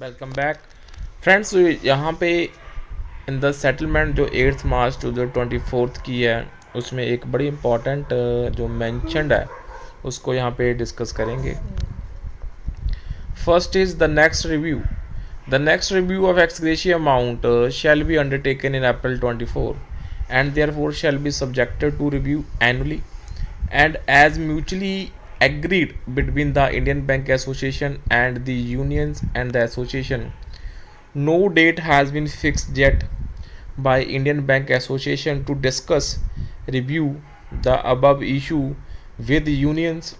Welcome back friends. यहाँ पे in the settlement जो 8 मार्च टू जो 24 की है, उसमें एक बड़ी इम्पॉर्टेंट जो मैंशनड है उसको यहाँ पे डिस्कस करेंगे। First is the next review of ex gratia amount shall be undertaken in April 24 and therefore shall be subjected to review annually and as mutually agreed between the Indian Bank Association and the unions and the association. No date has been fixed yet by Indian Bank Association to discuss review the above issue with unions,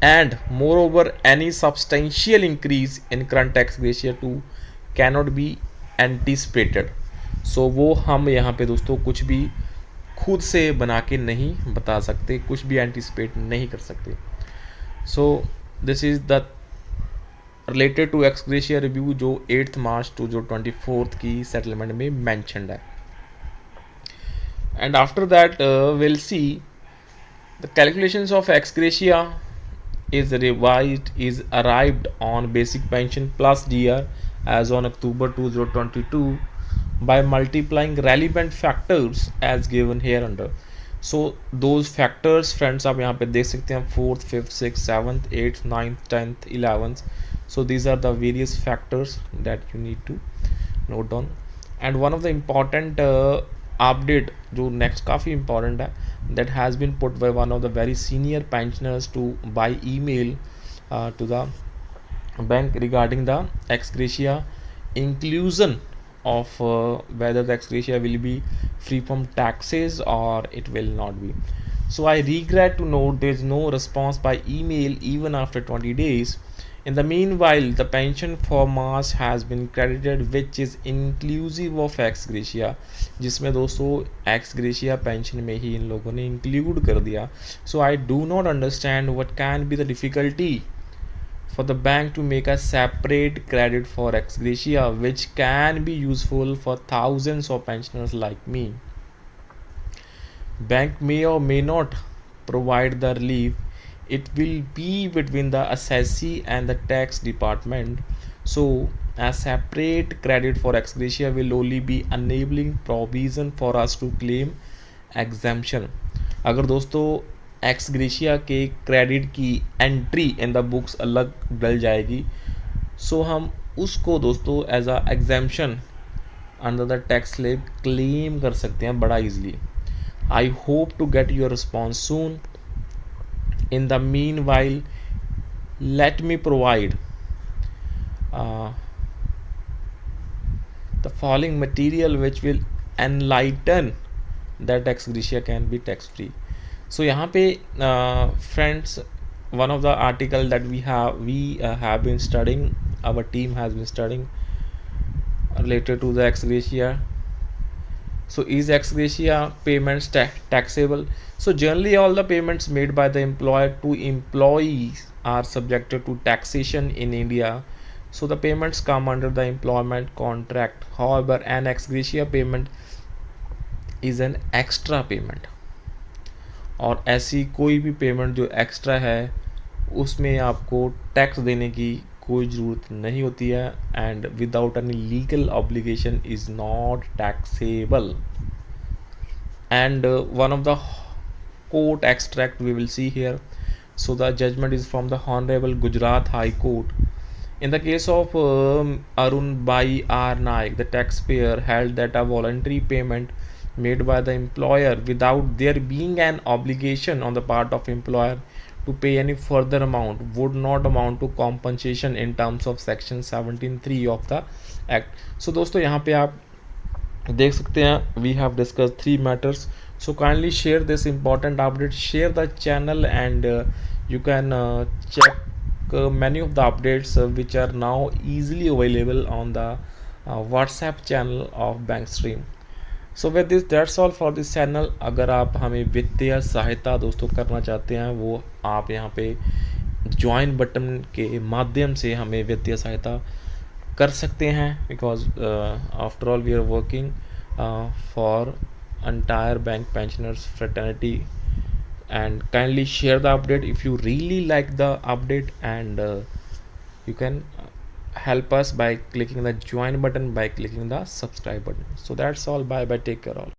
and moreover any substantial increase in current tax ratio too cannot be anticipated. So वो हम यहाँ पे दोस्तों कुछ भी खुद से बना के नहीं बता सकते, कुछ भी एंटिसिपेट नहीं कर सकते. So this is the related to ex gratia review जो 8 मार्च टू जो 24 की सेटलमेंट में मैंशनड है. And after that will see the calculations of x gratia is arrived on basic pension plus GR as on October 2022 by multiplying relevant factors as given here under. So those factors friends आप यहाँ पे देख सकते हैं 4th 5th 6th 7th 8th 9th 10th 11th. So these are the various factors that you need to note down. And one of the important update जो next काफ़ी important है, that has been put by one of the very senior pensioners to by email to the bank regarding the ex gratia inclusion of whether the ex gratia will be free from taxes or it will not be. So I regret to note there is no response by email even after 20 days. In the meanwhile, the pension for March has been credited, which is inclusive of ex gratia, जिसमें दोस्तों ex gratia pension में ही इन लोगों ने include कर दिया. So I do not understand what can be the difficulty for the bank to make a separate credit for ex gratia, which can be useful for thousands of pensioners like me. Bank may or may not provide the relief. It will be between the assessee and the tax department. So a separate credit for ex gratia will only be enabling provision for us to claim exemption. अगर दोस्तों ex gratia के credit की entry in the books अलग डल जाएगी, so हम उसको दोस्तों as a exemption under the tax slab claim कर सकते हैं बड़ा easily. I hope to get your response soon. In the meanwhile, let me provide the following material which will enlighten that ex gratia can be tax free. So यहाँ पे friends, one of the article that we have been studying, our team has been studying related to the ex gratia. So is ex gratia payments taxable? So generally all the payments made by the employer to employees are subjected to taxation in India. So the payments come under the employment contract. However, an ex gratia payment is an extra payment. और ऐसी कोई भी payment जो extra है उसमें आपको tax देने की कोई ज़रूरत नहीं होती है, and without any legal obligation is not taxable. And one of the court extract we will see here. So the judgment is from the Honorable Gujarat High Court. In the case of Arun Bai R Naik, the taxpayer held that a voluntary payment made by the employer without there being an obligation on the part of employer to pay any further amount would not amount to compensation in terms of section 17(3) of the act. So दोस्तों यहाँ पे आप देख सकते हैं we have discussed 3 matters. So kindly share this important update, share the channel, and you can check many of the updates which are now easily available on the WhatsApp channel of Bankstream. So with this that's all for this channel. अगर आप हमें वित्तीय सहायता दोस्तों करना चाहते हैं, वो आप यहाँ पे ज्वाइन बटन के माध्यम से हमें वित्तीय सहायता कर सकते हैं, because after all we are working for entire bank pensioners fraternity. And kindly share the update if you really like the update, and you can help us by clicking the join button, by clicking the subscribe button. So that's all. Bye bye, take care all.